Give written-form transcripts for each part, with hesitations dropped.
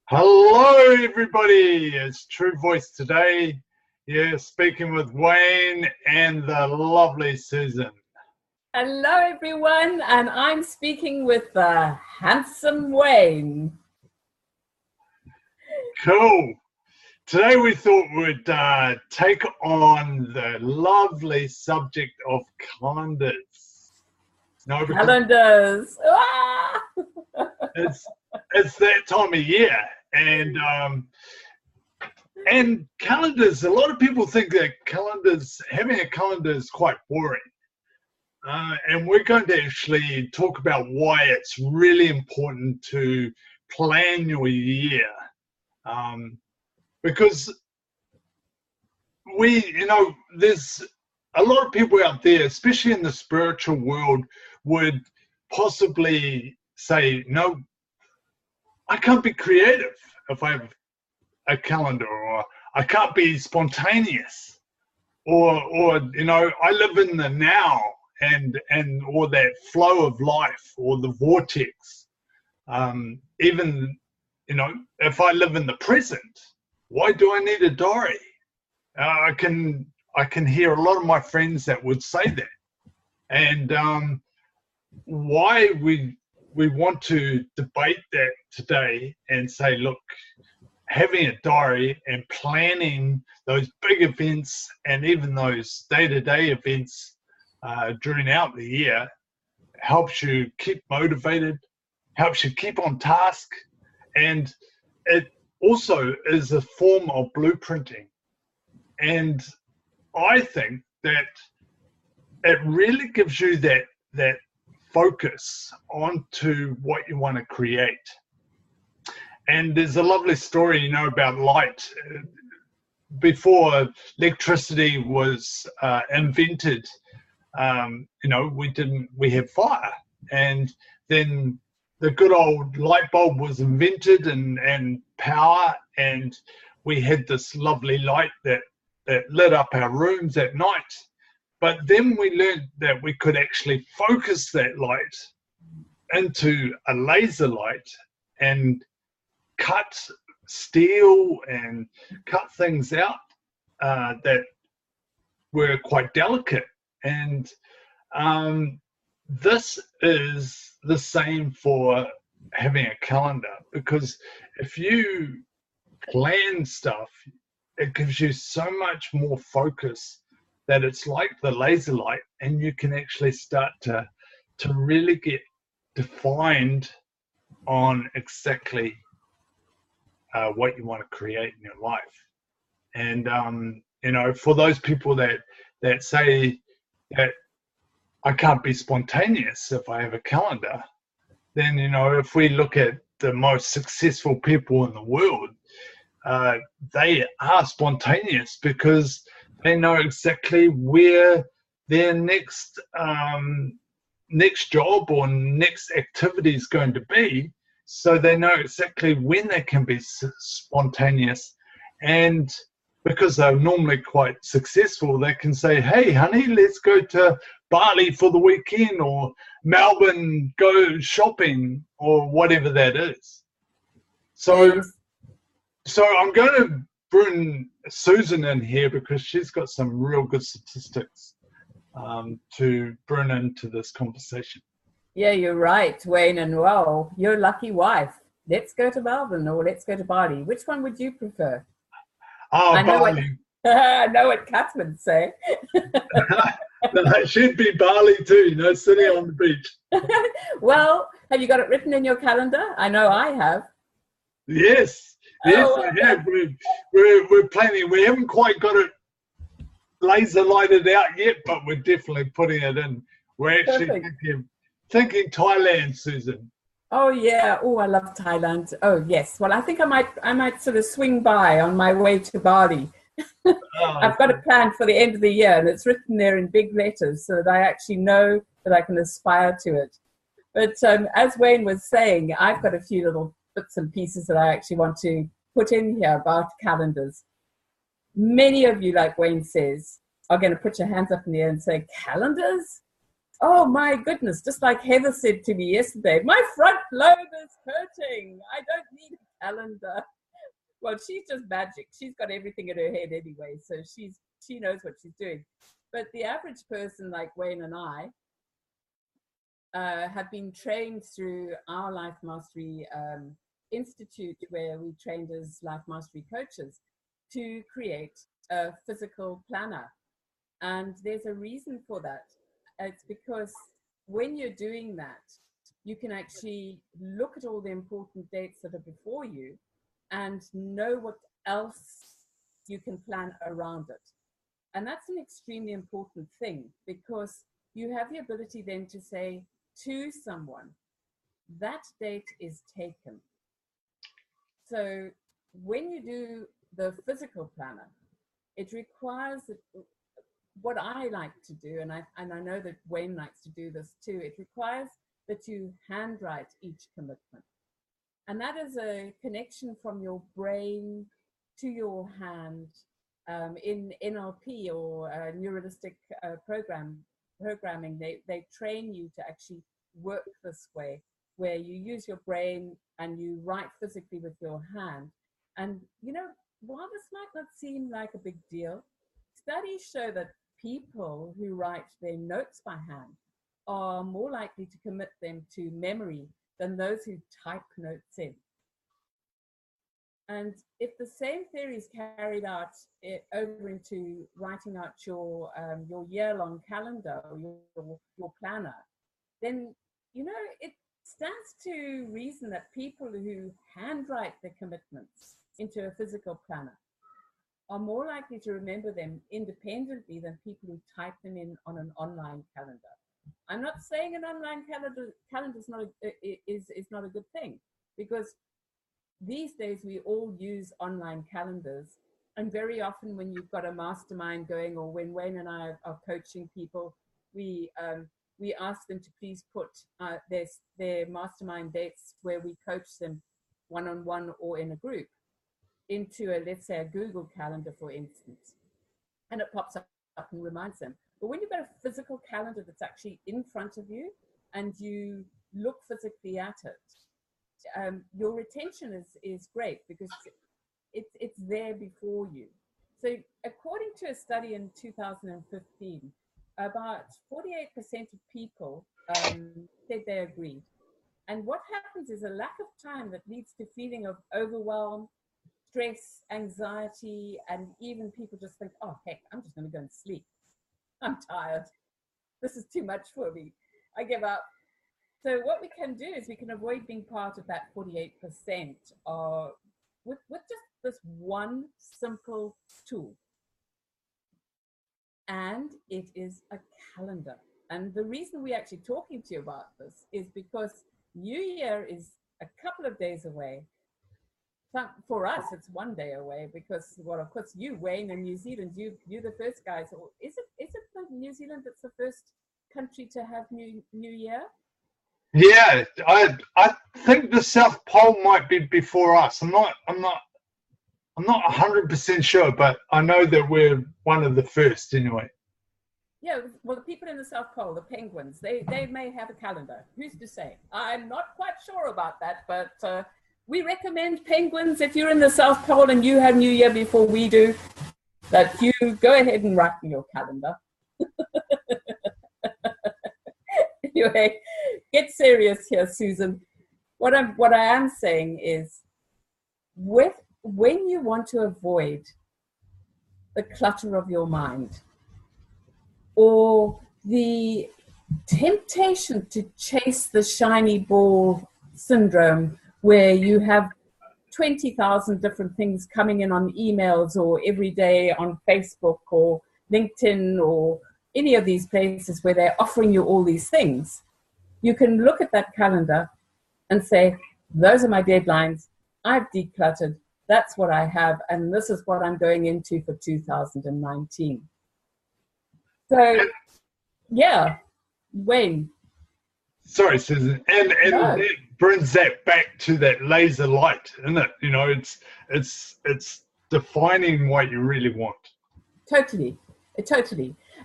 Hello, everybody. It's True Voice today. Yeah, speaking with Wayne and the lovely Susan. Hello, everyone, and I'm speaking with the handsome Wayne. Cool. Today we thought we'd take on the lovely subject of calendars. No, because Calendars. Ah! it's that time of year, and calendars. A lot of people think that having a calendar is quite boring. And we're going to actually talk about why it's really important to plan your year. Because there's a lot of people out there, especially in the spiritual world, would possibly say, no, I can't be creative if I have a calendar, or I can't be spontaneous, or I live in the now, and or that flow of life, or the vortex. Even if I live in the present, why do I need a diary? I can hear a lot of my friends that would say that, and why we want to debate that today and say, look, having a diary and planning those big events and even those day-to-day events during out the year helps you keep motivated, helps you keep on task, and it also is a form of blueprinting. And I think that it really gives you that focus onto what you want to create. And there's a lovely story, about light. Before electricity was invented, we had fire, and then the good old light bulb was invented, and power, and we had this lovely light that lit up our rooms at night. But then we learned that we could actually focus that light into a laser light and cut steel and cut things out that were quite delicate. And this is the same for having a calendar, because if you plan stuff, it gives you so much more focus that it's like the laser light, and you can actually start to really get defined on exactly what you want to create in your life. And for those people that say that I can't be spontaneous if I have a calendar, then if we look at the most successful people in the world, they are spontaneous because they know exactly where their next job or next activity is going to be. So they know exactly when they can be spontaneous. And because they're normally quite successful, they can say, hey, honey, let's go to Bali for the weekend, or Melbourne, go shopping, or whatever that is. So I'm going to bring Susan in here because she's got some real good statistics to bring into this conversation. Yeah, you're right, Wayne, and wow, your lucky wife. Let's go to Melbourne or let's go to Bali. Which one would you prefer? Oh, Bali. I know what Kat would say. It should be Bali too, sitting on the beach. Well, have you got it written in your calendar? I know I have. Yes, I have. We're planning. We haven't quite got it laser lighted out yet, but we're definitely putting it in. We're actually thinking Thailand, Susan. Oh yeah. Oh, I love Thailand. Oh yes. Well, I think I might sort of swing by on my way to Bali. I've got a plan for the end of the year, and it's written there in big letters so that I actually know that I can aspire to it. But as Wayne was saying, I've got a few little bits and pieces that I actually want to put in here about calendars. Many of you, like Wayne says, are going to put your hands up in the air and say, calendars? Oh my goodness, just like Heather said to me yesterday, my front lobe is hurting. I don't need a calendar. Well, she's just magic. She's got everything in her head anyway, so she knows what she's doing. But the average person like Wayne and I have been trained through our Life Mastery Institute, where we trained as Life Mastery coaches, to create a physical planner. And there's a reason for that. It's because when you're doing that, you can actually look at all the important dates that are before you and know what else you can plan around it. And that's an extremely important thing, because you have the ability then to say to someone, that date is taken. So when you do the physical planner, it requires what I like to do, and I know that Wayne likes to do this too, it requires that you handwrite each commitment. And that is a connection from your brain to your hand. In NLP or neuralistic programming, they train you to actually work this way, where you use your brain and you write physically with your hand. And, you know, while this might not seem like a big deal, studies show that people who write their notes by hand are more likely to commit them to memory than those who type notes in. And if the same theory is carried out over into writing out your year-long calendar or your planner, then, you know, it stands to reason that people who handwrite their commitments into a physical planner are more likely to remember them independently than people who type them in on an online calendar. I'm not saying an online calendar is not a good thing, because these days we all use online calendars, and very often when you've got a mastermind going, or when Wayne and I are coaching people, we ask them to please put their mastermind dates where we coach them one-on-one or in a group into let's say a Google Calendar, for instance, and it pops up and reminds them. But when you've got a physical calendar that's actually in front of you and you look physically at it, your retention is great, because it's there before you. So according to a study in 2015, about 48% of people said they agreed. And what happens is a lack of time that leads to feeling of overwhelm, stress, anxiety, and even people just think, oh, heck, I'm just going to go and sleep. I'm tired. This is too much for me. I give up. So what we can do is we can avoid being part of that 48% with just this one simple tool. And it is a calendar. And the reason we're actually talking to you about this is because New Year is a couple of days away. For us, it's 1 day away, because, well, of course, you, Wayne, in New Zealand, you're the first guys. Or is it New Zealand that's the first country to have New Year? Yeah, I think the South Pole might be before us. I'm not 100% sure, but I know that we're one of the first anyway. Yeah, well, the people in the South Pole, the penguins, they may have a calendar. Who's to say? I'm not quite sure about that, but we recommend penguins, if you're in the South Pole and you have New Year before we do, that you go ahead and write in your calendar. Anyway, get serious here, Susan. What I am saying is, when you want to avoid the clutter of your mind, or the temptation to chase the shiny ball syndrome, where you have 20,000 different things coming in on emails or every day on Facebook or LinkedIn or any of these places where they're offering you all these things, you can look at that calendar and say, those are my deadlines. I've decluttered. That's what I have. And this is what I'm going into for 2019. So, yeah, Wayne. Sorry, Susan. And it brings that back to that laser light, isn't it? You know, it's defining what you really want. Totally.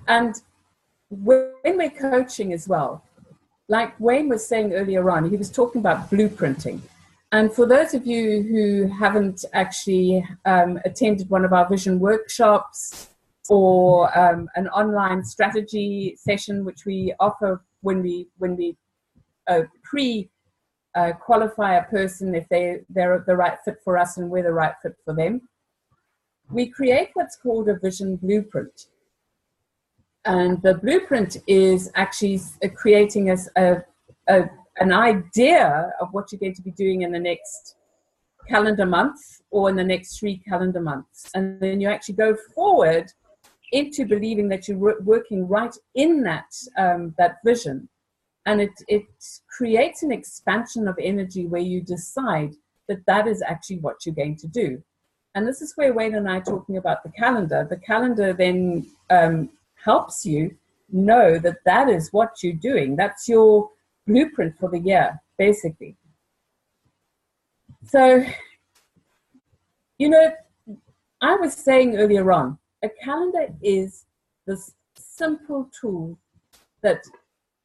And when we're coaching as well, like Wayne was saying earlier on, he was talking about blueprinting. And for those of you who haven't actually attended one of our vision workshops or an online strategy session, which we offer when we qualify a person if they're the right fit for us and we're the right fit for them, we create what's called a vision blueprint. And the blueprint is actually creating an idea of what you're going to be doing in the next calendar month or in the next 3 calendar months. And then you actually go forward into believing that you're working right in that vision. And it creates an expansion of energy where you decide that that is actually what you're going to do. And this is where Wayne and I are talking about the calendar. The calendar then helps you know that that is what you're doing. That's your blueprint for the year, basically. So, I was saying earlier on, a calendar is this simple tool that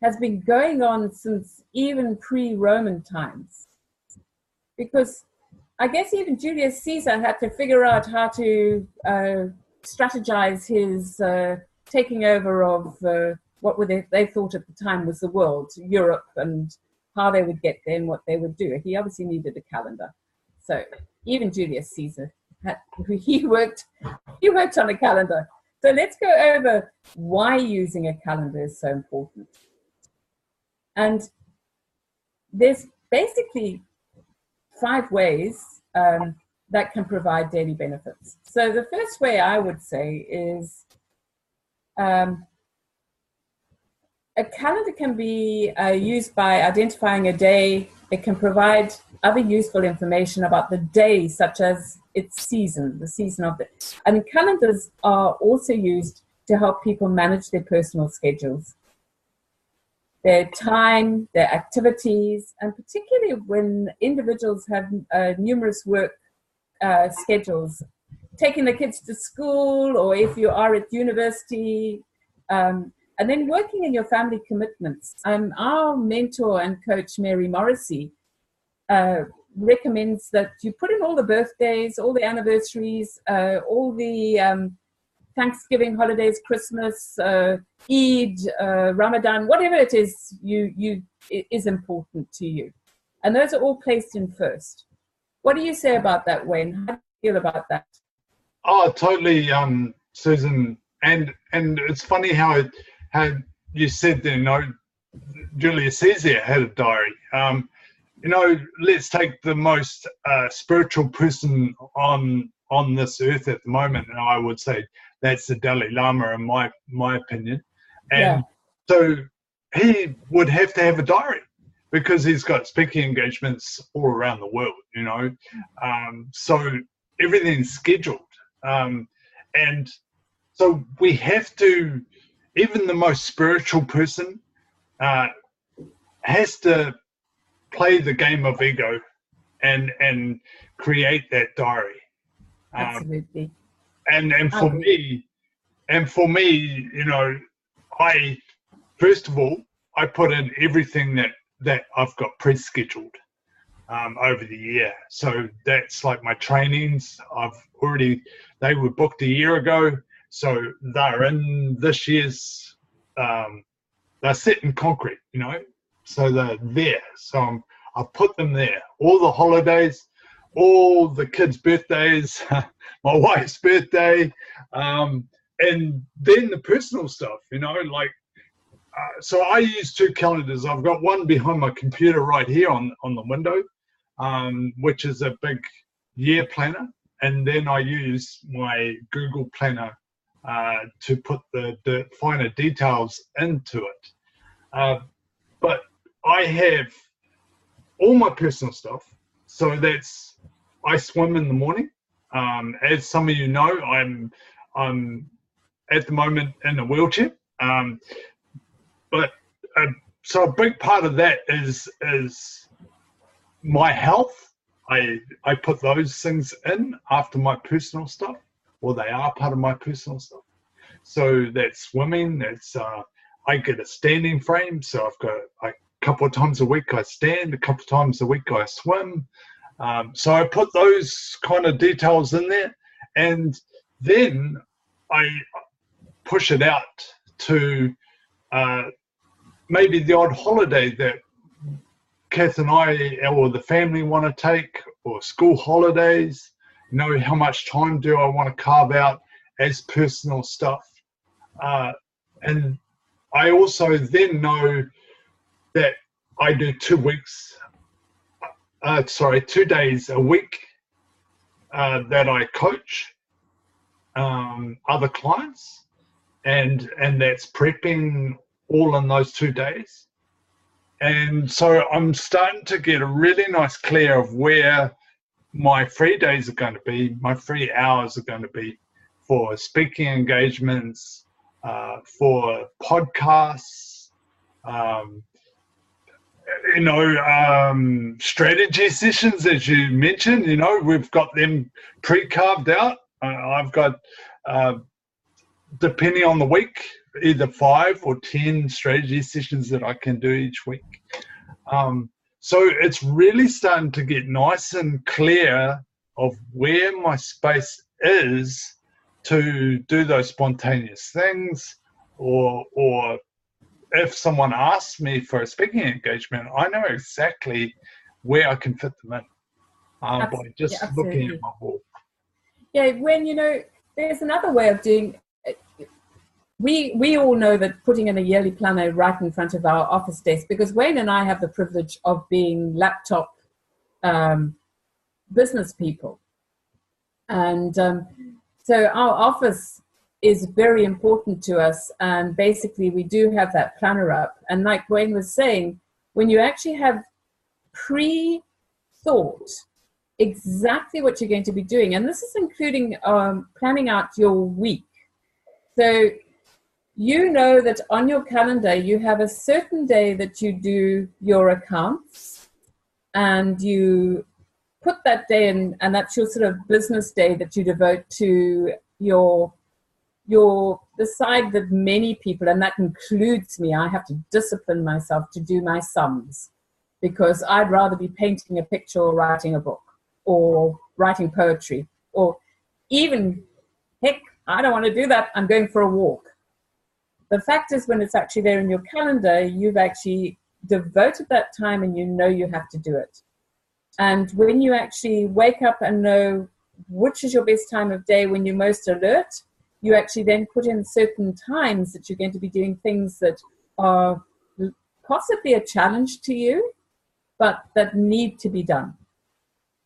has been going on since even pre-Roman times. Because I guess even Julius Caesar had to figure out how to strategize his taking over of what they thought at the time was the world, Europe, and how they would get there and what they would do. He obviously needed a calendar. So even Julius Caesar, he worked on a calendar. So let's go over why using a calendar is so important. And there's basically 5 ways that can provide daily benefits. So the first way I would say is a calendar can be used by identifying a day. It can provide other useful information about the day, such as its season, the season of it. And calendars are also used to help people manage their personal schedules, their time, their activities, and particularly when individuals have numerous work schedules, taking the kids to school, or if you are at university, and then working in your family commitments. Our mentor and coach, Mary Morrissey, recommends that you put in all the birthdays, all the anniversaries, all the Thanksgiving holidays, Christmas, Eid, Ramadan, whatever it is is important to you. And those are all placed in first. What do you say about that, Wayne? How do you feel about that? Oh, totally, Susan. And it's funny how you said there, Julius Caesar had a diary. Let's take the most spiritual person on this earth at the moment, and I would say that's the Dalai Lama, in my opinion. And so he would have to have a diary because he's got speaking engagements all around the world, so everything's scheduled. And so we have to, even the most spiritual person has to play the game of ego and create that diary. Absolutely. And for me, I first of all I put in everything that I've got pre-scheduled over the year. So that's like my trainings. They were booked a year ago, so they're in this year's. They're set in concrete, so they're there. So I've put them there. All the holidays, all the kids' birthdays, my wife's birthday, and then the personal stuff, so I use 2 calendars. I've got one behind my computer right here on the window, which is a big year planner, and then I use my Google Planner to put the finer details into it. But I have all my personal stuff. So I swim in the morning. As some of you know, I'm at the moment in a wheelchair. So a big part of that is my health. I put those things in after my personal stuff, or they are part of my personal stuff. So that's swimming, that's I get a standing frame, so I've got a couple of times a week I stand, a couple of times a week I swim. So I put those kind of details in there, and then I push it out to maybe the odd holiday that Kath and I or the family want to take, or school holidays. You know, how much time do I want to carve out as personal stuff? And I also then know that I do 2 days a week that I coach other clients, and that's prepping all in those 2 days. And so I'm starting to get a really nice clear of where my free days are going to be, my free hours are going to be for speaking engagements, for podcasts, strategy sessions, as you mentioned. We've got them pre-carved out. I've got, depending on the week, either 5 or 10 strategy sessions that I can do each week. So it's really starting to get nice and clear of where my space is to do those spontaneous things, or if someone asks me for a speaking engagement, I know exactly where I can fit them in by just looking at my wall. Yeah, there's another way of doing it. We all know that putting in a yearly planner right in front of our office desk, because Wayne and I have the privilege of being laptop business people. And so our office is very important to us. And basically we do have that planner up. And like Wayne was saying, when you actually have pre-thought exactly what you're going to be doing, and this is including planning out your week. So you know that on your calendar, you have a certain day that you do your accounts, and you put that day in, and that's your sort of business day that you devote to the side that many people, and that includes me, I have to discipline myself to do my sums, because I'd rather be painting a picture or writing a book or writing poetry, or even, heck, I don't want to do that, I'm going for a walk. The fact is, when it's actually there in your calendar, you've actually devoted that time and you know you have to do it. And when you actually wake up and know which is your best time of day, when you're most alert, you actually then put in certain times that you're going to be doing things that are possibly a challenge to you, but that need to be done.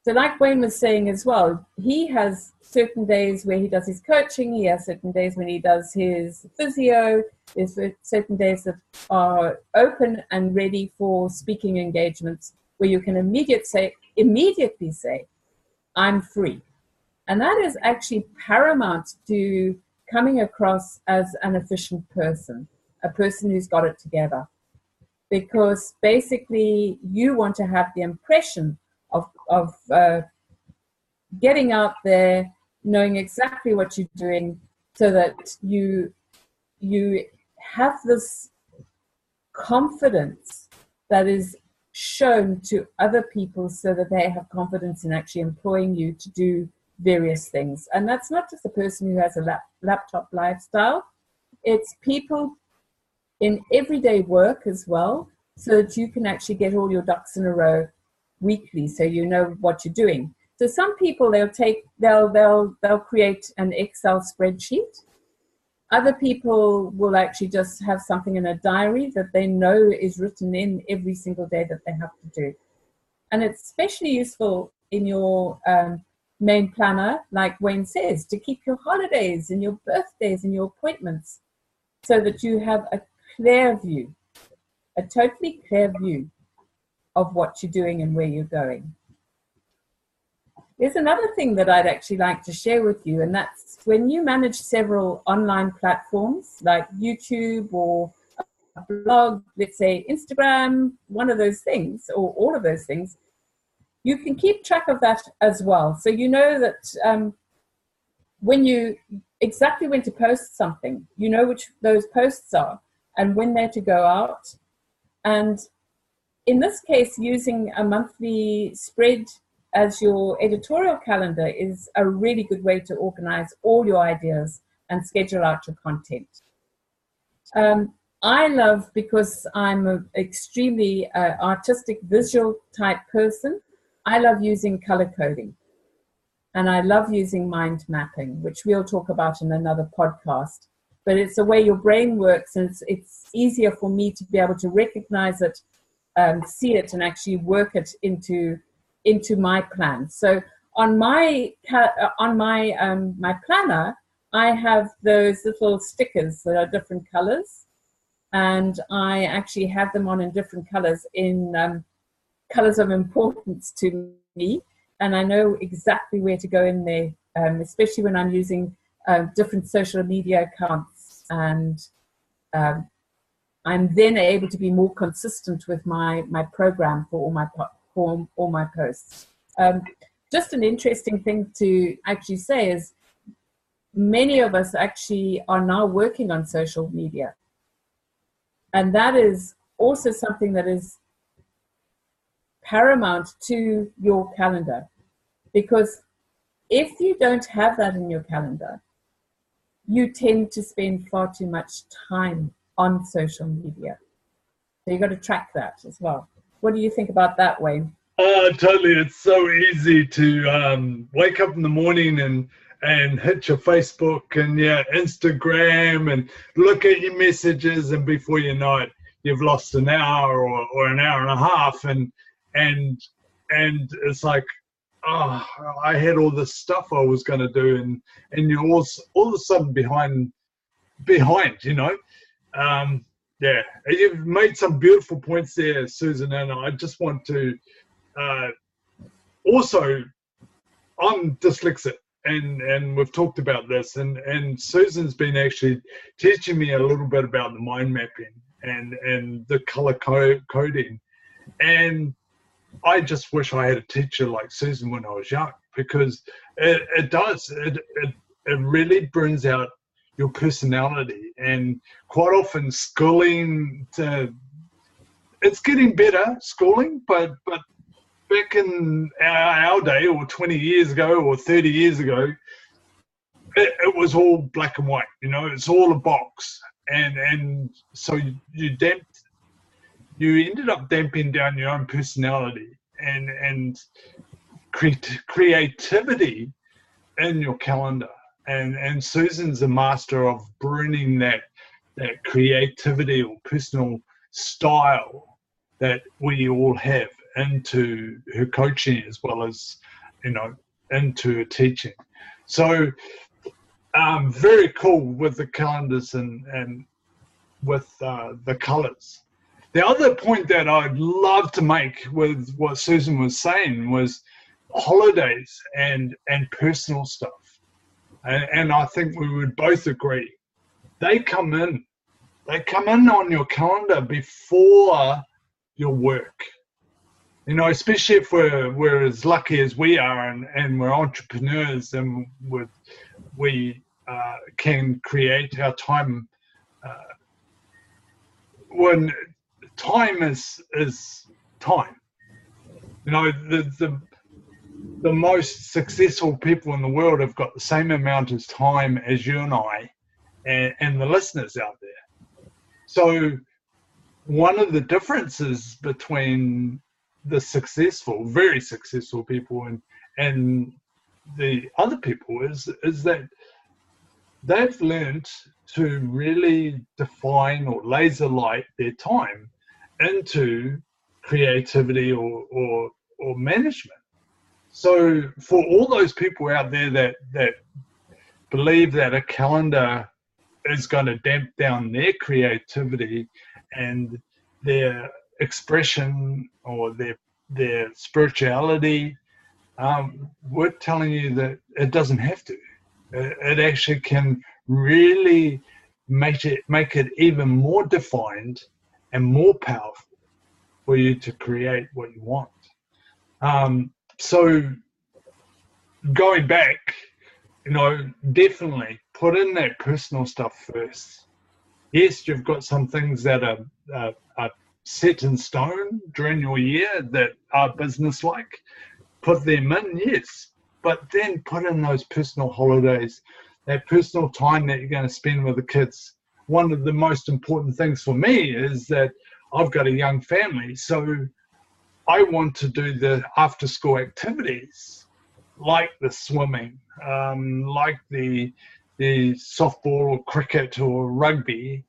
So like Wayne was saying as well, he has certain days where he does his coaching, he has certain days when he does his physio, there's certain days that are open and ready for speaking engagements where you can immediately say, I'm free. And that is actually paramount to coming across as an efficient person, a person who's got it together. Because basically you want to have the impression of getting out there, knowing exactly what you're doing, so that you have this confidence that is shown to other people, so that they have confidence in actually employing you to do various things. And that's not just a person who has a laptop lifestyle, it's people in everyday work as well, so that you can actually get all your ducks in a row weekly, so you know what you're doing. So some people, they'll create an Excel spreadsheet. Other people will actually just have something in a diary that they know is written in every single day that they have to do. And it's especially useful in your main planner, like Wayne says, to keep your holidays and your birthdays and your appointments, so that you have a clear view, a totally clear view of what you're doing and where you're going. There's another thing that I'd actually like to share with you, and that's when you manage several online platforms like YouTube or a blog, let's say Instagram, one of those things, or all of those things, you can keep track of that as well. So you know that exactly when to post something, you know which those posts are, and when they're to go out. And in this case, using a monthly spread as your editorial calendar is a really good way to organize all your ideas and schedule out your content. I love, because I'm an extremely artistic, visual type person, I love using color coding. And I love using mind mapping, which we'll talk about in another podcast. But it's the way your brain works, and it's easier for me to be able to recognize it, see it, and actually work it into my plan. So on my my planner, I have those little stickers that are different colors, and I actually have them on in different colors, in colors of importance to me, and I know exactly where to go in there, especially when I'm using different social media accounts, and I'm then able to be more consistent with my program for all my posts. Just an interesting thing to actually say is many of us actually are now working on social media. And that is also something that is paramount to your calendar. Because if you don't have that in your calendar, you tend to spend far too much time on social media. So you've got to track that as well. What do you think about that, Wayne? Totally. It's so easy to wake up in the morning and hit your Facebook and Instagram and look at your messages, and before you know it, you've lost an hour or an hour and a half, and it's like, oh, I had all this stuff I was going to do, and you're all of a sudden behind, you know. You've made some beautiful points there, Susan, and I just want to also, I'm dyslexic, and we've talked about this, and Susan's been actually teaching me a little bit about the mind mapping and the color coding, and I just wish I had a teacher like Susan when I was young, because it really brings out your personality. And quite often schooling, it's getting better, schooling, but back in our day, or 20 years ago or 30 years ago, it was all black and white, you know, it's all a box. And so you ended up damping down your own personality and creativity in your calendar. And Susan's a master of bringing that creativity or personal style that we all have into her coaching, as well as, you know, into her teaching. So very cool with the calendars and with the colors. The other point that I'd love to make with what Susan was saying was holidays and personal stuff. And I think we would both agree, they come in on your calendar before your work. You know, especially if we're as lucky as we are, and we're entrepreneurs, and we can create our time when time is time. You know, the most successful people in the world have got the same amount of time as you and I and the listeners out there. So one of the differences between the successful, very successful people and the other people is that they've learned to really define or laser light their time into creativity or management. So for all those people out there that believe that a calendar is going to damp down their creativity and their expression or their spirituality, we're telling you that it doesn't have to. It actually can really make it even more defined and more powerful for you to create what you want. So going back, you know, definitely put in that personal stuff first. Yes, you've got some things that are set in stone during your year that are business-like. Put them in, yes, but then put in those personal holidays, that personal time that you're going to spend with the kids. One of the most important things for me is that I've got a young family, so I want to do the after-school activities, like the swimming, like the softball or cricket or rugby.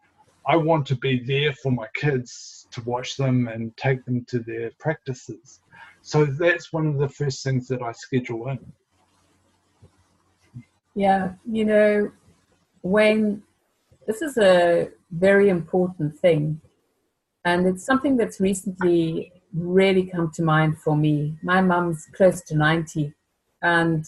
I want to be there for my kids to watch them and take them to their practices. So that's one of the first things that I schedule in. Yeah, you know, Wayne, this is a very important thing. And it's something that's recently really come to mind for me. My mum's close to 90, and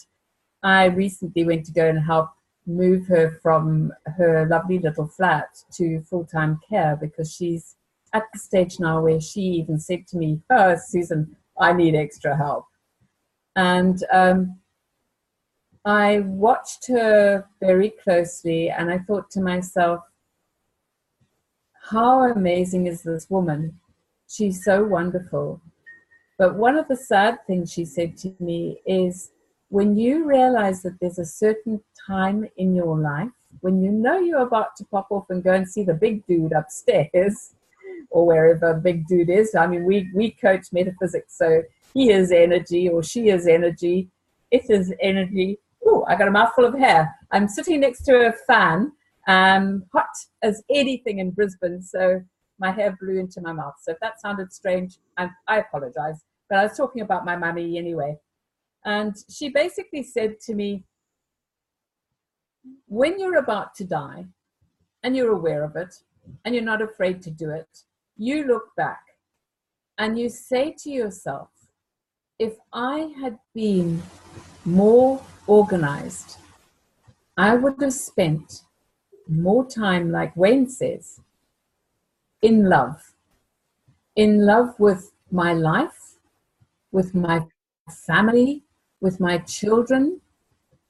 I recently went to go and help move her from her lovely little flat to full-time care, because she's at the stage now where she even said to me, "Oh, Susan, I need extra help." And I watched her very closely, and I thought to myself, how amazing is this woman? She's so wonderful. But one of the sad things she said to me is, when you realize that there's a certain time in your life, when you know you're about to pop off and go and see the big dude upstairs, or wherever the big dude is. I mean, we coach metaphysics, so he is energy or she is energy. It is energy. Oh, I got a mouthful of hair. I'm sitting next to a fan, hot as anything in Brisbane, so my hair blew into my mouth. So if that sounded strange, I apologize. But I was talking about my mummy anyway. And she basically said to me, when you're about to die and you're aware of it and you're not afraid to do it, you look back and you say to yourself, if I had been more organized, I would have spent more time, like Wayne says, in love with my life, with my family, with my children,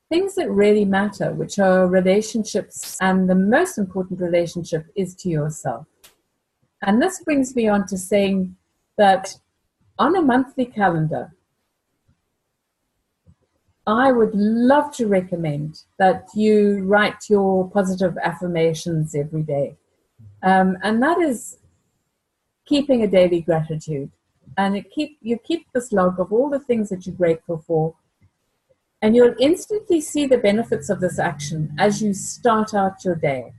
things that really matter, which are relationships, and the most important relationship is to yourself. And this brings me on to saying that on a monthly calendar, I would love to recommend that you write your positive affirmations every day. And that is keeping a daily gratitude. And you keep this log of all the things that you're grateful for. And you'll instantly see the benefits of this action as you start out your day.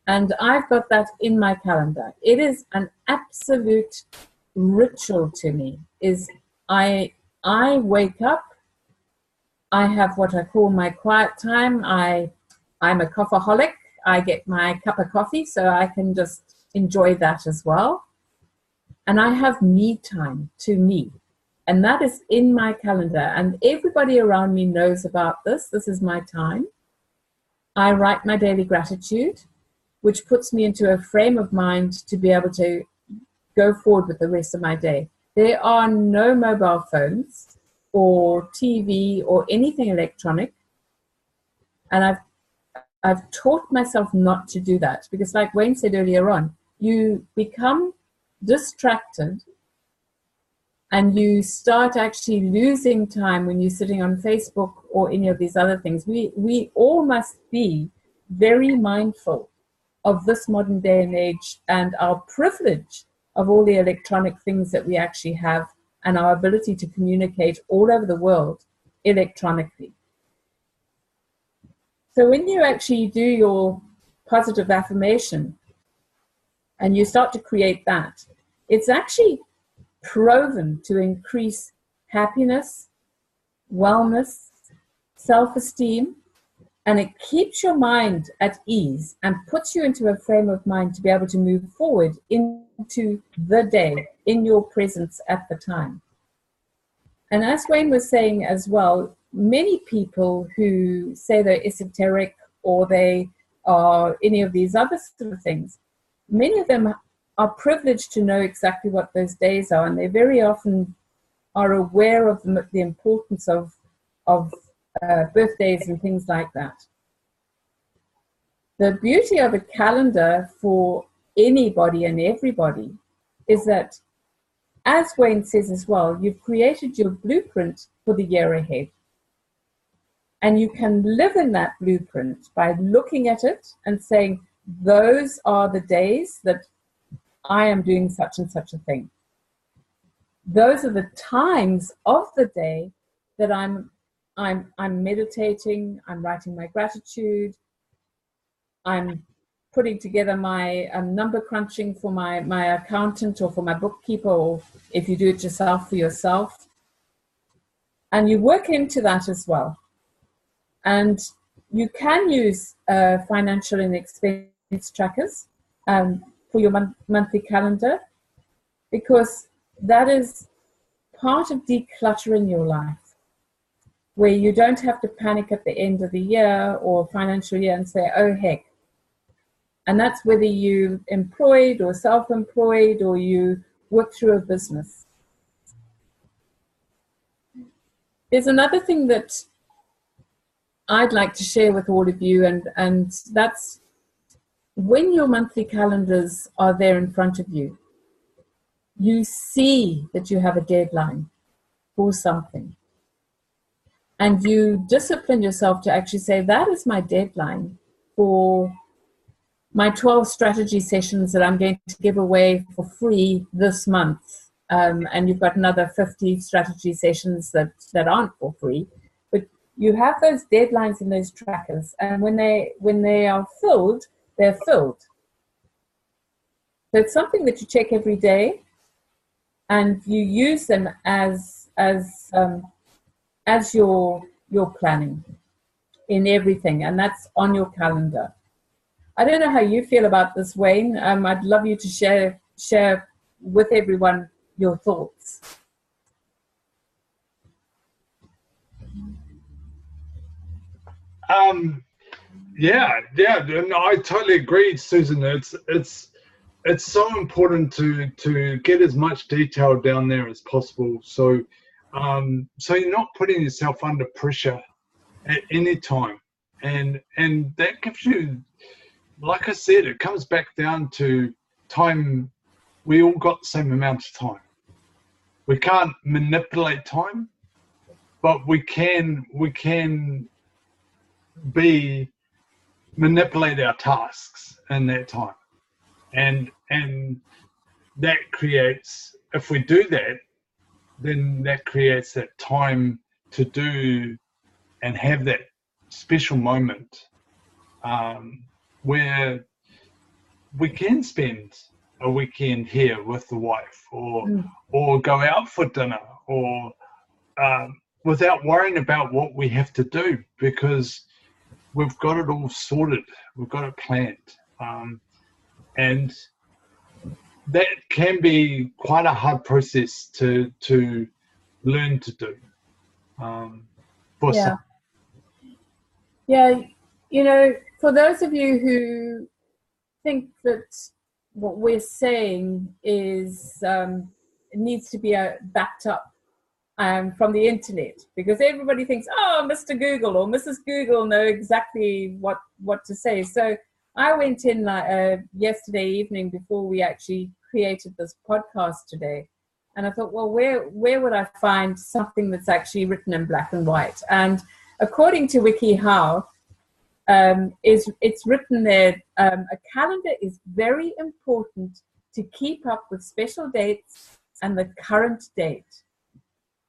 And I've got that in my calendar. It is an absolute ritual to me. I wake up, I have what I call my quiet time. I'm a coffeeholic. I get my cup of coffee so I can just enjoy that as well. And I have me time to me. And that is in my calendar. And everybody around me knows about this. This is my time. I write my daily gratitude, which puts me into a frame of mind to be able to go forward with the rest of my day. There are no mobile phones or TV or anything electronic. And I've taught myself not to do that, because like Wayne said earlier on, you become distracted and you start actually losing time when you're sitting on Facebook or any of these other things. We all must be very mindful of this modern day and age and our privilege of all the electronic things that we actually have and our ability to communicate all over the world electronically. So when you actually do your positive affirmation and you start to create that, it's actually proven to increase happiness, wellness, self-esteem, and it keeps your mind at ease and puts you into a frame of mind to be able to move forward into the day in your presence at the time. And as Wayne was saying as well, many people who say they're esoteric or they are any of these other sort of things, many of them are privileged to know exactly what those days are, and they very often are aware of the importance of birthdays and things like that. The beauty of a calendar for anybody and everybody is that, as Wayne says as well, you've created your blueprint for the year ahead. And you can live in that blueprint by looking at it and saying, those are the days that I am doing such and such a thing. Those are the times of the day that I'm meditating, I'm writing my gratitude, I'm putting together my number crunching for my accountant or for my bookkeeper, or if you do it yourself, for yourself. And you work into that as well. And you can use financial and expense trackers for your monthly calendar, because that is part of decluttering your life, where you don't have to panic at the end of the year or financial year and say, oh, heck. And that's whether you're employed or self-employed or you work through a business. There's another thing that I'd like to share with all of you, and that's when your monthly calendars are there in front of you, you see that you have a deadline for something. And you discipline yourself to actually say, that is my deadline for my 12 strategy sessions that I'm going to give away for free this month. And you've got another 50 strategy sessions that aren't for free. But you have those deadlines in those trackers. And when they are filled, they're filled. So it's something that you check every day, and you use them as your planning in everything, and that's on your calendar. I don't know how you feel about this, Wayne. I'd love you to share with everyone your thoughts. Yeah, and I totally agree, Susan. It's so important to get as much detail down there as possible, so you're not putting yourself under pressure at any time, and that gives you, like I said, it comes back down to time. We all got the same amount of time. We can't manipulate time, but we can manipulate our tasks in that time. And that creates, if we do that, then that creates that time to do and have that special moment where we can spend a weekend here with the wife, or go out for dinner, or without worrying about what we have to do, because we've got it all sorted, we've got it planned. And that can be quite a hard process to learn to do. Yeah, you know, for those of you who think that what we're saying is needs to be backed up from the internet, because everybody thinks, oh, Mr. Google or Mrs. Google know exactly what to say. So I went in yesterday evening before we actually created this podcast today, and I thought, well, where would I find something that's actually written in black and white? And according to WikiHow, it's written there, a calendar is very important to keep up with special dates and the current date.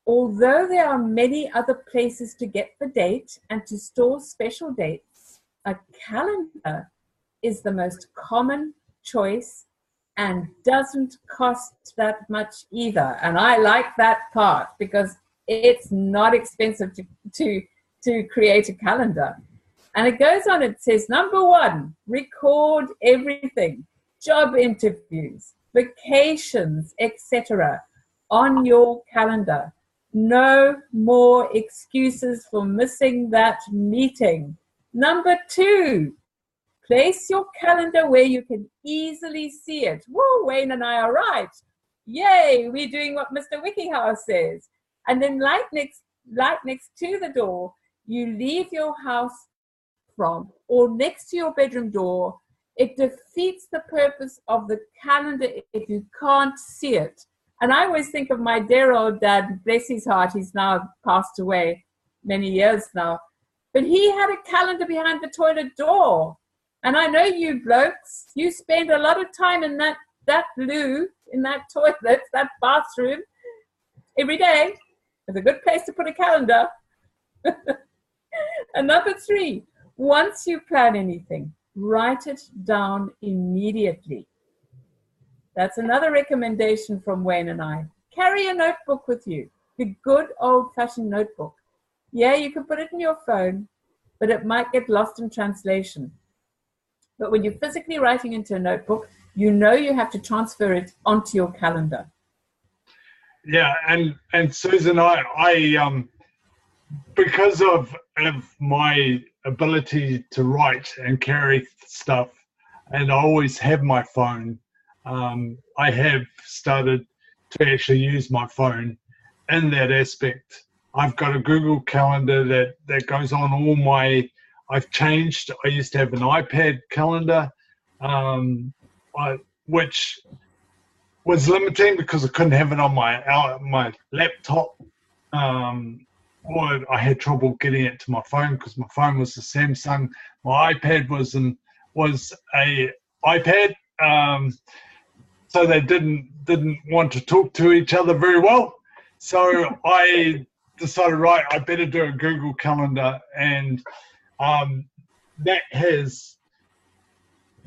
Although there are many other places to get the date and to store special dates, a calendar is the most common choice and doesn't cost that much either. And I like that part, because it's not expensive to create a calendar. And it goes on, it says, number 1, record everything, job interviews, vacations, etc. on your calendar. No more excuses for missing that meeting. Number 2, place your calendar where you can easily see it. Whoa, Wayne and I are right. Yay, we're doing what Mr. WikiHow says. And then right next to the door, you leave your house from or next to your bedroom door, it defeats the purpose of the calendar if you can't see it. And I always think of my dear old dad, bless his heart, he's now passed away many years now, but he had a calendar behind the toilet door. And I know you blokes, you spend a lot of time in that loo, in that toilet, that bathroom, every day. It's a good place to put a calendar. And number 3, once you plan anything, write it down immediately. That's another recommendation from Wayne and I. Carry a notebook with you, the good old-fashioned notebook. Yeah, you can put it in your phone, but it might get lost in translation. But when you're physically writing into a notebook, you know you have to transfer it onto your calendar. Yeah, and Susan, I because of my ability to write and carry stuff, and I always have my phone, I have started to actually use my phone in that aspect. I've got a Google Calendar that goes on all my, I've changed. I used to have an iPad calendar, which was limiting because I couldn't have it on my laptop. Or I had trouble getting it to my phone because my phone was a Samsung. My iPad was a iPad, so they didn't want to talk to each other very well. So I decided, right, I better do a Google Calendar, and that has,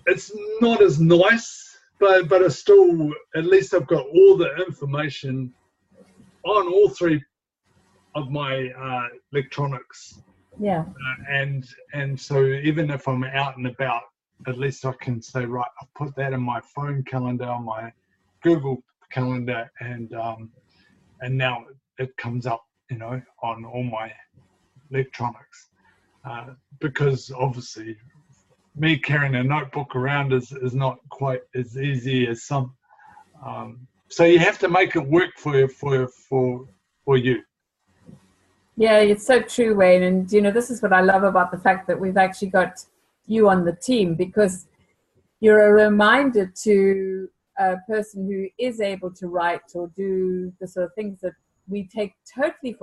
it's not as nice, but it's still, at least I've got all the information on all 3 of my electronics. Yeah. And so even if I'm out and about, at least I can say, right, I'll put that in my phone calendar, on my Google Calendar, and now it comes up, on all my electronics. Because obviously me carrying a notebook around is not quite as easy as some. So you have to make it work for you. Yeah, it's so true, Wayne. And, this is what I love about the fact that we've actually got you on the team, because you're a reminder to a person who is able to write or do the sort of things that we take totally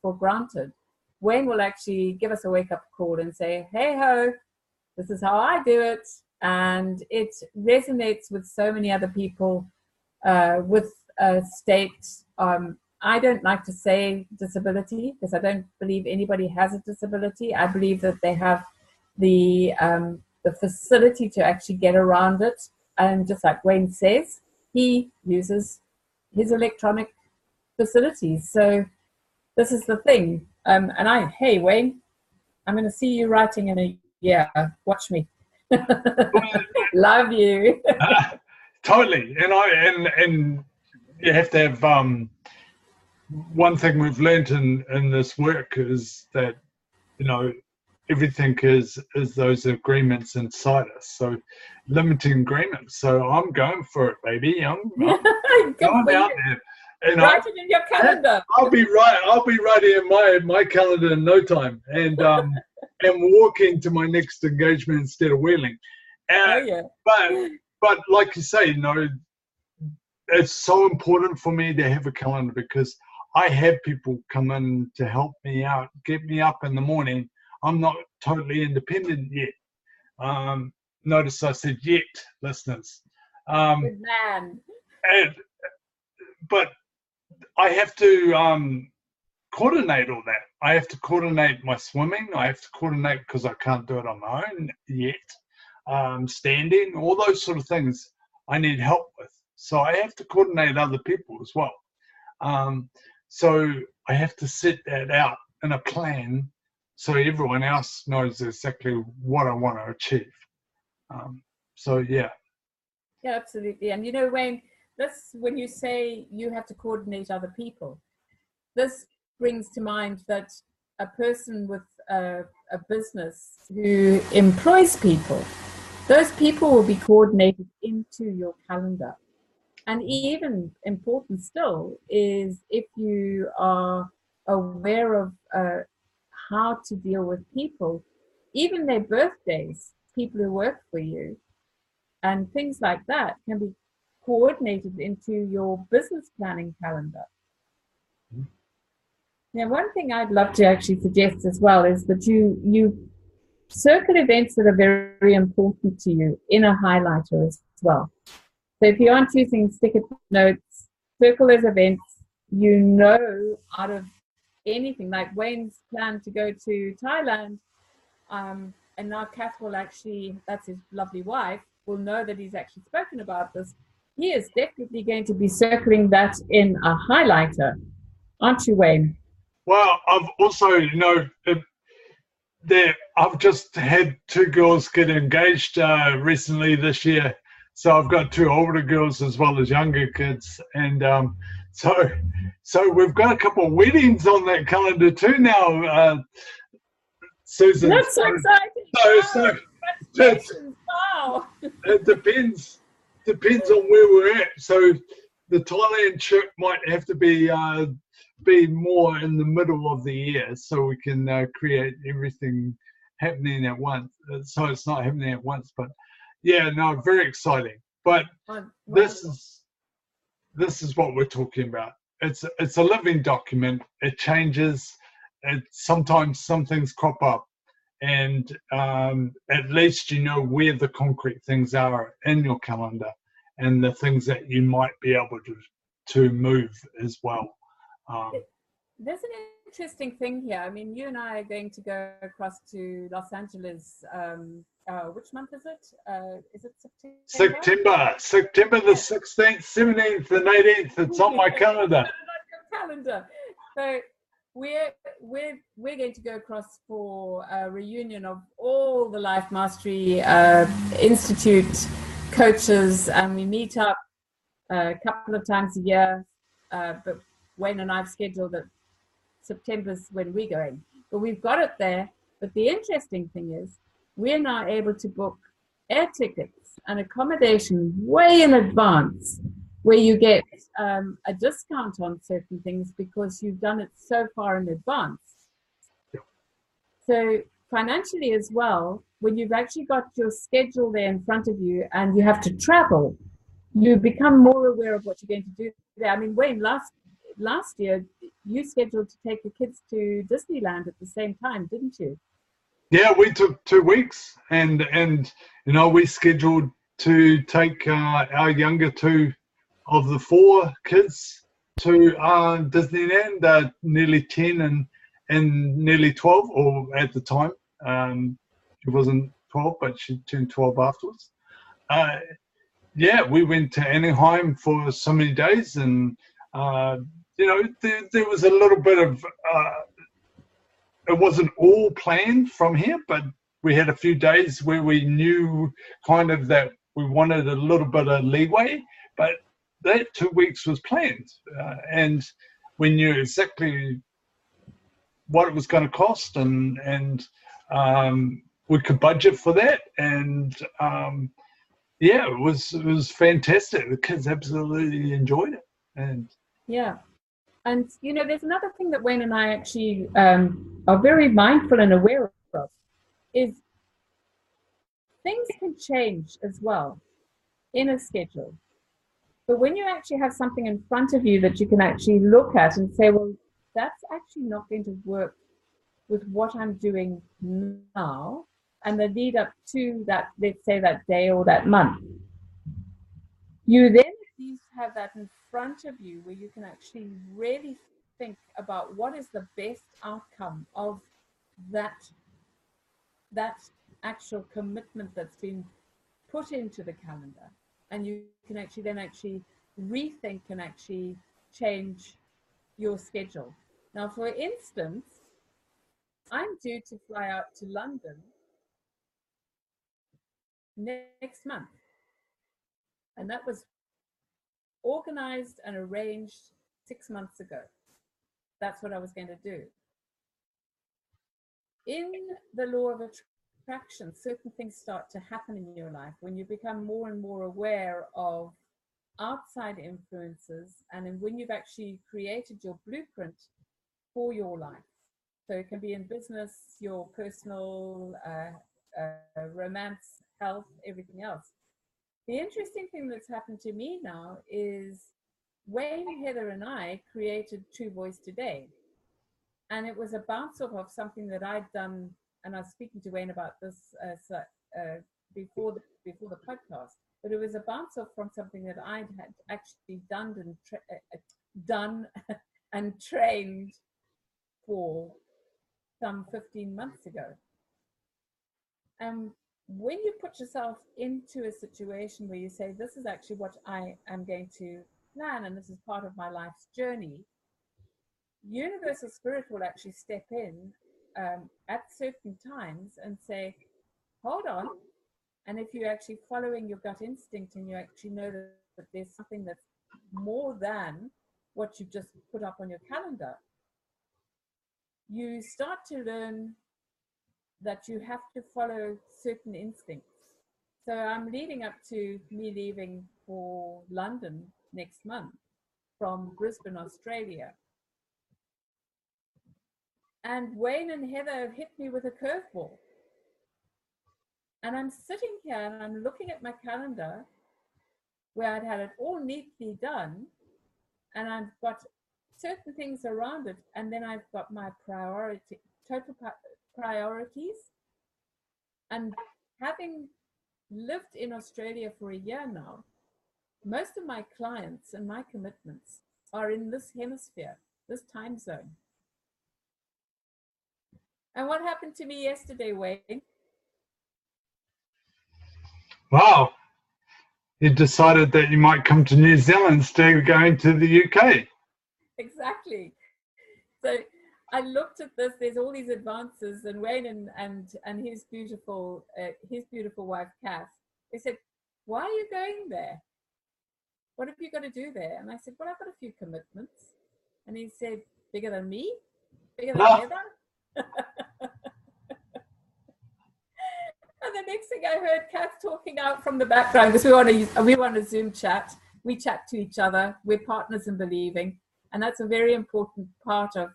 for granted. Wayne will actually give us a wake-up call and say, hey ho, this is how I do it. And it resonates with so many other people with state. I don't like to say disability because I don't believe anybody has a disability. I believe that they have the facility to actually get around it. And just like Wayne says, he uses his electronic facilities. So this is the thing. Hey, Wayne, I'm going to see you writing in a year. Watch me. Love you. Totally. And you have to have, one thing we've learned in this work is that, everything is those agreements inside us. So limiting agreements. So I'm going for it, baby. I'm going out there. Write it in your calendar. I'll be writing in my calendar in no time, and walking to my next engagement instead of wheeling. But like you say, it's so important for me to have a calendar, because I have people come in to help me out, get me up in the morning. I'm not totally independent yet. Notice I said yet, listeners. Good man. But I have to coordinate all that. I have to coordinate my swimming. I have to coordinate, because I can't do it on my own yet. Standing, all those sort of things I need help with. So I have to coordinate other people as well. So I have to set that out in a plan so everyone else knows exactly what I want to achieve. Yeah. Yeah, absolutely. And Wayne, when you say you have to coordinate other people, this brings to mind that a person with a business who employs people, those people will be coordinated into your calendar. And even important still is if you are aware of how to deal with people, even their birthdays, people who work for you, and things like that can be coordinated into your business planning calendar. Now, one thing I'd love to actually suggest as well is that you circle events that are very, very important to you in a highlighter as well. So if you aren't using sticky notes, circle those events, out of anything, like Wayne's plan to go to Thailand, and now Kath will actually, that's his lovely wife, will know that he's actually spoken about this. He is definitely going to be circling that in a highlighter, aren't you, Wayne? Well, I've also, I've just had two girls get engaged recently this year. So I've got two older girls as well as younger kids. And so we've got a couple of weddings on that calendar too now, Susan. That's so exciting. Wow. It depends on where we're at. So the Thailand trip might have to be more in the middle of the year, so we can create everything happening at once. So it's not happening at once, but yeah, no, very exciting. But this is what we're talking about. It's a living document. It changes. Sometimes some things crop up, and at least you know where the concrete things are in your calendar, and the things that you might be able to move as well. There's an interesting thing here. I mean, you and I are going to go across to Los Angeles. Which month is it? Is it September? September the 16th, 17th, and 18th. It's on my calendar. So we're going to go across for a reunion of all the Life Mastery Institute coaches, and we meet up a couple of times a year. But Wayne and I have scheduled that September's when we're going. But we've got it there. But the interesting thing is we're now able to book air tickets and accommodation way in advance, where you get a discount on certain things because you've done it so far in advance. So financially as well, when you've actually got your schedule there in front of you and you have to travel, you become more aware of what you're going to do there. I mean, Wayne, last year, you scheduled to take the kids to Disneyland at the same time, didn't you? Yeah, we took 2 weeks, and we scheduled to take our younger two of the 4 kids to Disneyland, nearly 10 and nearly 12, or at the time. She wasn't 12, but she turned 12 afterwards. Yeah, we went to Anaheim for so many days, and there was a little bit of it wasn't all planned from here, but we had a few days where we knew kind of that we wanted a little bit of leeway, but that 2 weeks was planned, and we knew exactly what it was going to cost, and we could budget for that, and yeah, it was fantastic. The kids absolutely enjoyed it, and yeah. And, there's another thing that Wayne and I actually are very mindful and aware of, is things can change as well in a schedule. But when you actually have something in front of you that you can actually look at and say, well, that's actually not going to work with what I'm doing now, and the lead up to that, let's say that day or that month, you then at least have that in front of you where you can actually really think about what is the best outcome of that actual commitment that's been put into the calendar, and you can actually then actually rethink and actually change your schedule. Now, for instance, I'm due to fly out to London next month, and that was organized and arranged 6 months ago. That's what I was going to do. In the law of attraction, certain things start to happen in your life when you become more and more aware of outside influences, and when you've actually created your blueprint for your life. So it can be in business, your personal, romance, health, everything else. The interesting thing that's happened to me now is Wayne, Heather, and I created True Voice Today. And it was a bounce off of something that I'd done, and I was speaking to Wayne about this before the podcast. But it was a bounce off from something that I'd had actually done and trained for some 15 months ago. And when you put yourself into a situation where you say, this is actually what I am going to plan, and this is part of my life's journey, Universal Spirit will actually step in at certain times and say, hold on. And if you're actually following your gut instinct and you actually know that there's something that's more than what you just put up on your calendar, you start to learn that you have to follow certain instincts. So I'm leading up to me leaving for London next month from Brisbane, Australia. And Wayne and Heather have hit me with a curveball. And I'm sitting here and I'm looking at my calendar where I'd had it all neatly done, and I've got certain things around it, and then I've got my total priorities. And having lived in Australia for a year now, most of my clients and my commitments are in this hemisphere, this time zone. And what happened to me yesterday, Wayne? Wow. You decided that you might come to New Zealand instead of going to the UK. Exactly. So I looked at this, there's all these advances, and Wayne and his beautiful wife, Kath, they said, why are you going there? What have you got to do there? And I said, well, I've got a few commitments. And he said, bigger than me? Bigger than Heather? And the next thing I heard Kath talking out from the background, because we want a Zoom chat. We chat to each other. We're partners in believing. And that's a very important part of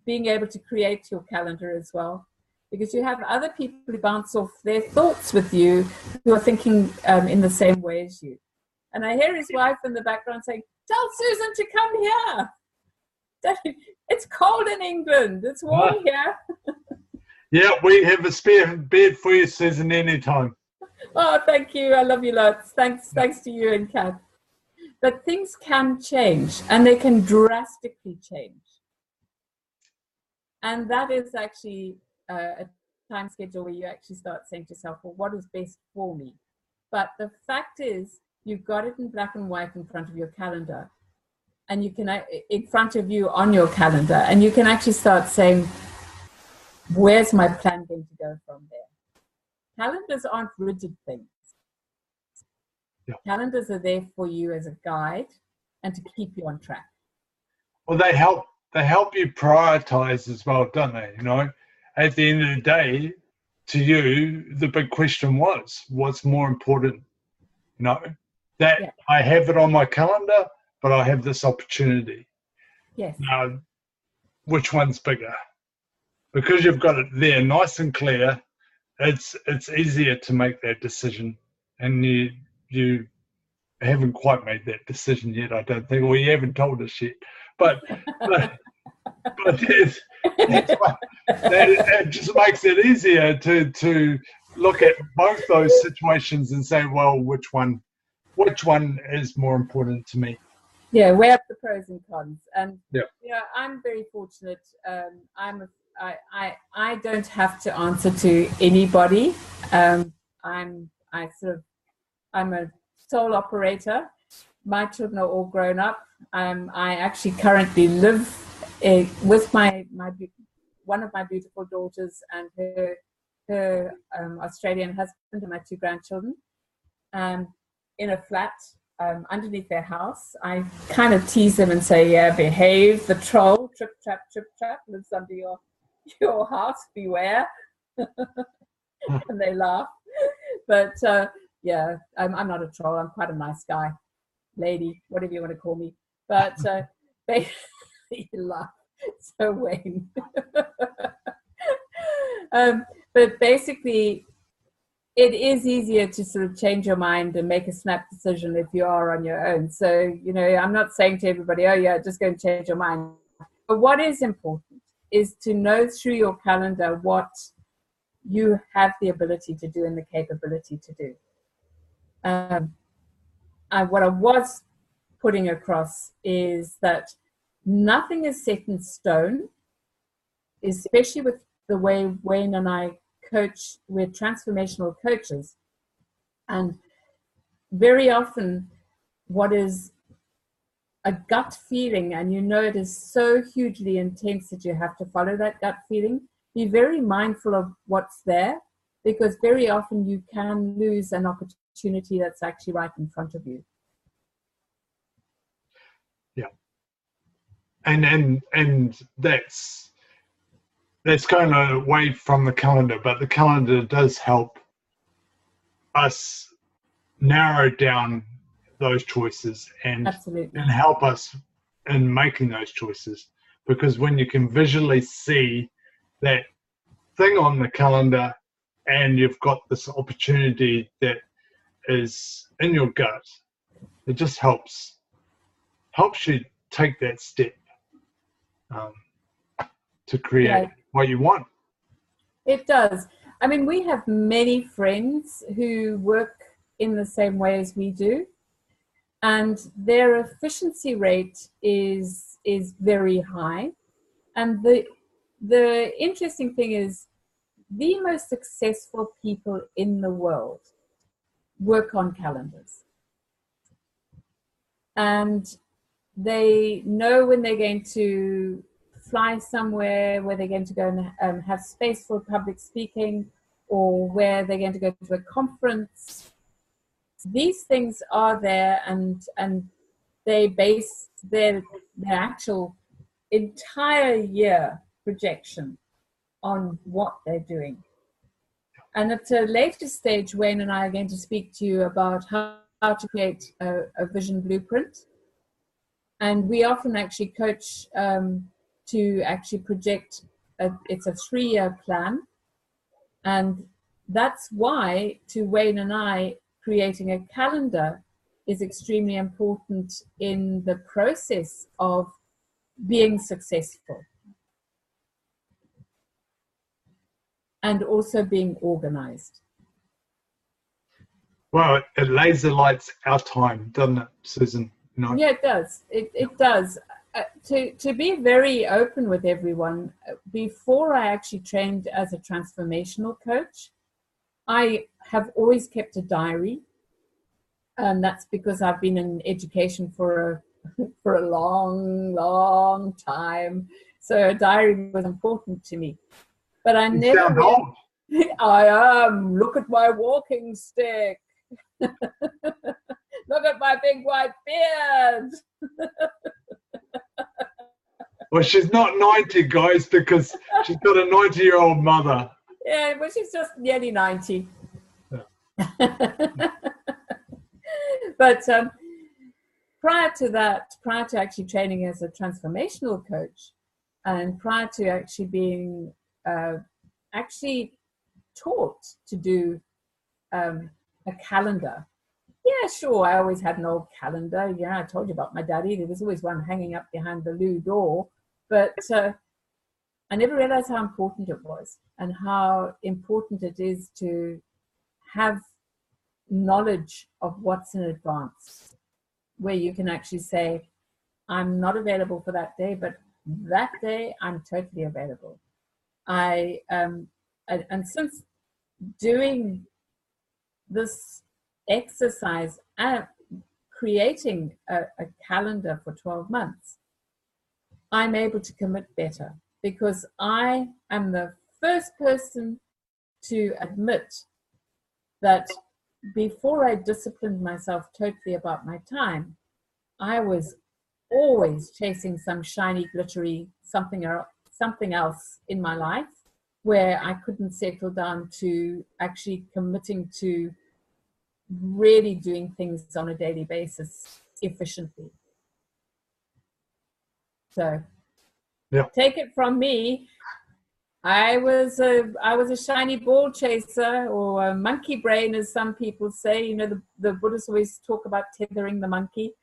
being able to create your calendar as well. Because you have other people who bounce off their thoughts with you who are thinking in the same way as you. And I hear his wife in the background saying, tell Susan to come here. It's cold in England. It's warm here. Yeah, we have a spare bed for you, Susan, anytime. Oh, thank you. I love you lots. Thanks to you and Kath. But things can change, and they can drastically change. And that is actually a time schedule where you actually start saying to yourself, well, what is best for me? But the fact is, you've got it in black and white in front of your calendar, and you can, in front of you on your calendar, and you can actually start saying, where's my plan going to go from there? Calendars aren't rigid things. Yeah. Calendars are there for you as a guide and to keep you on track. Well, they help you prioritize as well, don't they? You know, at the end of the day, to you, the big question was, what's more important? You know, that I have it on my calendar, but I have this opportunity. Yes. Now, which one's bigger? Because you've got it there nice and clear, it's easier to make that decision. And you haven't quite made that decision yet, I don't think, or you haven't told us yet. But it just makes it easier to look at both those situations and say, well, which one is more important to me? Yeah, weigh up the pros and cons. And yeah, I'm very fortunate. I don't have to answer to anybody. I'm a sole operator. My children are all grown up. I actually currently live with one of my beautiful daughters and her Australian husband and my 2 grandchildren in a flat underneath their house. I kind of tease them and say, yeah, behave. The troll, trip, trap, lives under your house, beware. And they laugh. But I'm not a troll. I'm quite a nice guy, lady, whatever you want to call me. But they laugh. So Wayne. But basically, it is easier to sort of change your mind and make a snap decision if you are on your own. So, you know, I'm not saying to everybody, oh yeah, just go and change your mind. But what is important is to know through your calendar what you have the ability to do and the capability to do. What I was putting across is that nothing is set in stone, especially with the way Wayne and I coach. We're transformational coaches. And very often what is a gut feeling, and you know it is so hugely intense that you have to follow that gut feeling, be very mindful of what's there, because very often you can lose an opportunity that's actually right in front of you. Yeah. And that's going away from the calendar, but the calendar does help us narrow down those choices and help us in making those choices. Because when you can visually see that thing on the calendar and you've got this opportunity that is in your gut, it just helps you take that step to create what you want. It does. I mean, we have many friends who work in the same way as we do, and their efficiency rate is very high. And the interesting thing is, the most successful people in the world work on calendars, and they know when they're going to fly somewhere, where they're going to go and have space for public speaking, or where they're going to go to a conference. These things are there, and they base their actual entire year projection on what they're doing. And at a later stage, Wayne and I are going to speak to you about how to create a vision blueprint. And we often actually coach to actually project, it's a 3-year plan. And that's why, to Wayne and I, creating a calendar is extremely important in the process of being successful. And also being organized. Well, it laser lights our time, doesn't it, Susan? No. Yeah, it does. It does. To be very open with everyone, before I actually trained as a transformational coach, I have always kept a diary. And that's because I've been in education for a long, long time. So a diary was important to me. But I never. Sound old. I am. Look at my walking stick. Look at my big white beard. Well, she's not 90, guys, because she's got a 90-year-old mother. Yeah, but she's just nearly 90. Yeah. But prior to actually training as a transformational coach, and prior to actually being actually taught to do a calendar. Yeah, sure, I always had an old calendar. Yeah, I told you about my daddy. There was always one hanging up behind the loo door. But I never realized how important it was, and how important it is to have knowledge of what's in advance, where you can actually say, I'm not available for that day, but that day I'm totally available. And since doing this exercise and creating a calendar for 12 months, I'm able to commit better, because I am the first person to admit that before I disciplined myself totally about my time, I was always chasing some shiny, glittery something else in my life, where I couldn't settle down to actually committing to really doing things on a daily basis efficiently. So Yeah. Take it from me. I was a shiny ball chaser, or a monkey brain, as some people say. You know, the Buddhists always talk about tethering the monkey,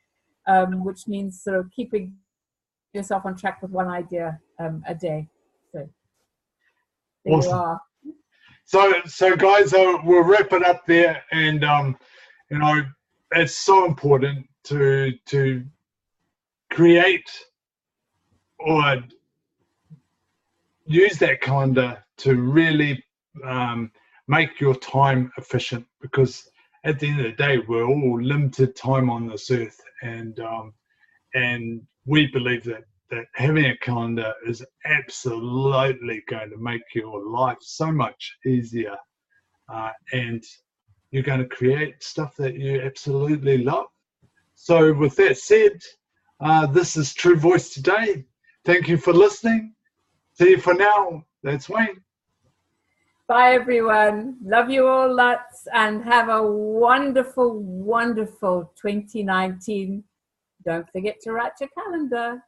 which means sort of keeping yourself on track with one idea a day. So there Awesome. you are. So guys, we'll wrap it up there, and you know, it's so important to create or use that calendar to really make your time efficient, because at the end of the day, we're all limited time on this earth, and we believe that having a calendar is absolutely going to make your life so much easier, and you're going to create stuff that you absolutely love. So with that said, this is True Voice Today. Thank you for listening. See you for now. That's Wayne. Bye, everyone. Love you all lots, and have a wonderful, wonderful 2019. Don't forget to write your calendar.